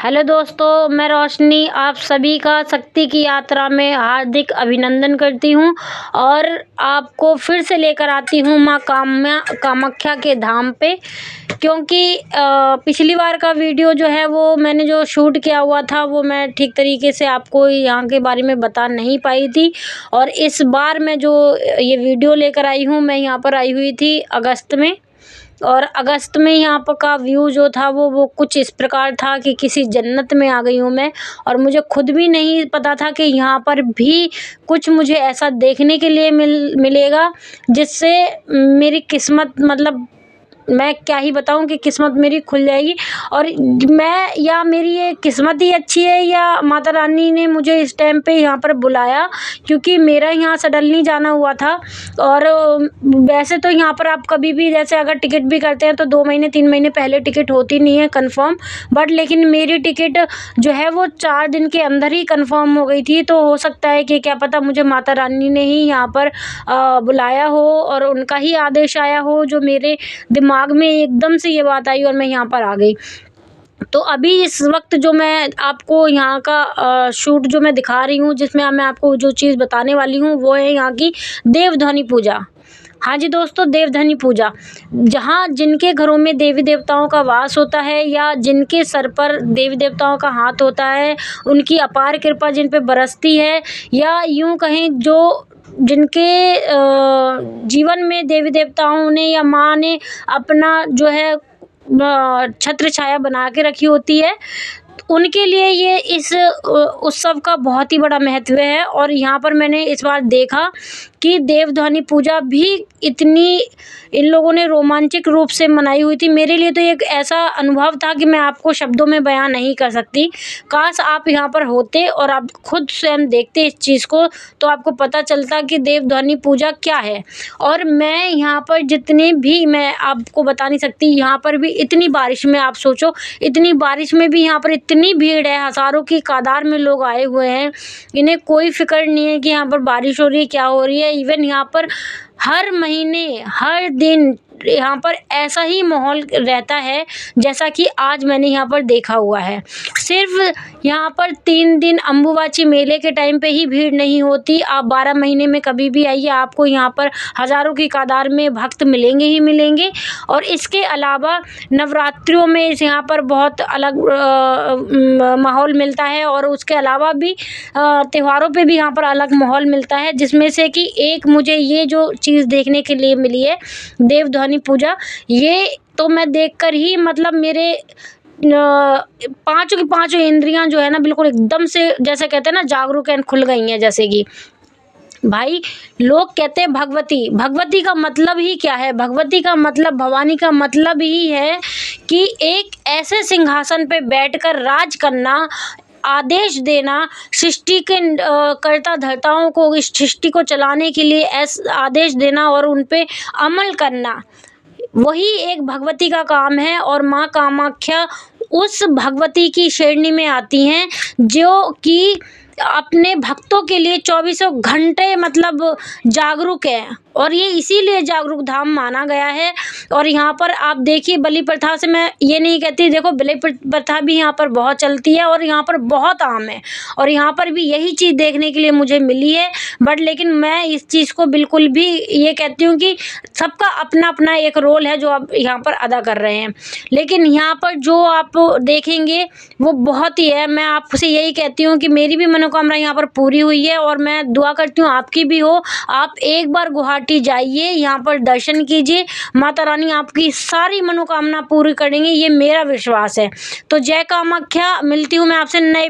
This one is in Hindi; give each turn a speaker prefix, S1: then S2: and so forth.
S1: हेलो दोस्तों, मैं रोशनी आप सभी का शक्ति की यात्रा में हार्दिक अभिनंदन करती हूँ और आपको फिर से लेकर आती हूँ माँ कामाख्या के धाम पे। क्योंकि पिछली बार का वीडियो जो है वो मैंने जो शूट किया हुआ था वो मैं ठीक तरीके से आपको यहाँ के बारे में बता नहीं पाई थी। और इस बार मैं जो ये वीडियो लेकर आई हूँ, मैं यहाँ पर आई हुई थी अगस्त में। और अगस्त में यहाँ पर का व्यू जो था वो कुछ इस प्रकार था कि किसी जन्नत में आ गई हूँ मैं। और मुझे खुद भी नहीं पता था कि यहाँ पर भी कुछ मुझे ऐसा देखने के लिए मिलेगा जिससे मेरी किस्मत, मतलब मैं क्या ही बताऊं कि किस्मत मेरी खुल जाएगी। और मैं, या मेरी ये किस्मत ही अच्छी है या माता रानी ने मुझे इस टाइम पे यहाँ पर बुलाया, क्योंकि मेरा यहाँ सडनली जाना हुआ था। और वैसे तो यहाँ पर आप कभी भी जैसे अगर टिकट भी करते हैं तो 2 महीने 3 महीने पहले टिकट होती नहीं है कंफर्म, बट लेकिन मेरी टिकट जो है वो 4 दिन के अंदर ही कंफर्म हो गई थी। तो हो सकता है कि क्या पता मुझे माता रानी ने ही यहाँ पर बुलाया हो और उनका ही आदेश आया हो, जो मेरे दिमाग में एकदम से ये बात आई और मैं यहाँ पर आ गई। तो अभी इस वक्त जो मैं आपको यहाँ का शूट जो मैं दिखा रही हूँ, जिसमें मैं आपको जो चीज़ बताने वाली हूँ वो है यहाँ की देवधनी पूजा। हाँ जी दोस्तों, देवधनी पूजा, जहाँ जिनके घरों में देवी देवताओं का वास होता है या जिनके सर पर देवी देवताओं का हाथ होता है, उनकी अपार कृपा जिन पे बरसती है, या यूँ कहें जो जिनके जीवन में देवी देवताओं ने या माँ ने अपना जो है छत्र छाया बना के रखी होती है, उनके लिए ये इस उत्सव का बहुत ही बड़ा महत्व है। और यहाँ पर मैंने इस बार देखा कि देवधनी पूजा भी इतनी इन लोगों ने रोमांचक रूप से मनाई हुई थी। मेरे लिए तो एक ऐसा अनुभव था कि मैं आपको शब्दों में बयां नहीं कर सकती। काश आप यहाँ पर होते और आप खुद स्वयं देखते इस चीज़ को, तो आपको पता चलता कि देवधनी पूजा क्या है। और मैं यहाँ पर जितने भी, मैं आपको बता नहीं सकती, यहाँ पर भी इतनी बारिश में, आप सोचो इतनी बारिश में भी यहाँ पर इतनी भीड़ है, हज़ारों की तादाद में लोग आए हुए हैं। इन्हें कोई फिक्र नहीं है कि यहाँ पर बारिश हो रही है, क्या हो रही है। इवन यहाँ पर हर महीने हर दिन यहाँ पर ऐसा ही माहौल रहता है जैसा कि आज मैंने यहाँ पर देखा हुआ है। सिर्फ यहाँ पर 3 दिन अम्बुबाची मेले के टाइम पे ही भीड़ नहीं होती। आप 12 महीने में कभी भी आइए, आपको यहाँ पर हज़ारों की तादाद में भक्त मिलेंगे ही मिलेंगे। और इसके अलावा नवरात्रियों में यहाँ पर बहुत अलग माहौल मिलता है। और उसके अलावा भी त्योहारों पे भी यहाँ पर अलग माहौल मिलता है, जिसमें से कि एक मुझे ये जो चीज़ देखने के लिए मिली है देवधनी पूजा, ये तो मैं देखकर ही, मतलब मेरे पांचों की पांचों इंद्रियां जो है ना बिल्कुल एकदम से, जैसे कहते हैं ना, जागरूक एंड खुल गई हैं। जैसे कि भाई लोग कहते हैं भगवती का मतलब ही क्या है? भगवती का मतलब, भवानी का मतलब ही है कि एक ऐसे सिंहासन पे बैठकर राज करना, आदेश देना, सृष्टि के कर्ता धर्ताओं को, इस सृष्टि को चलाने के लिए आदेश देना और उन पे अमल करना, वही एक भगवती का काम है। और माँ कामाख्या उस भगवती की श्रेणी में आती हैं जो कि अपने भक्तों के लिए 24 घंटे मतलब जागरूक है। और ये इसीलिए जागरूक धाम माना गया है। और यहाँ पर आप देखिए, बलि प्रथा से मैं ये नहीं कहती, देखो बलि प्रथा भी यहाँ पर बहुत चलती है और यहाँ पर बहुत आम है। और यहाँ पर भी यही चीज़ देखने के लिए मुझे मिली है। बट लेकिन मैं इस चीज़ को बिल्कुल भी ये कहती हूँ कि सबका अपना अपना एक रोल है जो आप यहाँ पर अदा कर रहे हैं। लेकिन यहाँ पर जो आप देखेंगे वो बहुत ही है। मैं आपसे यही कहती हूँ कि मेरी भी मनोकामना यहाँ पर पूरी हुई है और मैं दुआ करती हूँ आपकी भी हो। आप एक बार गुवाहाटी जाइए, यहाँ पर दर्शन कीजिए, माता रानी आपकी सारी मनोकामना पूरी करेंगी, ये मेरा विश्वास है। तो जय कामाख्या। मिलती हूँ मैं आपसे नए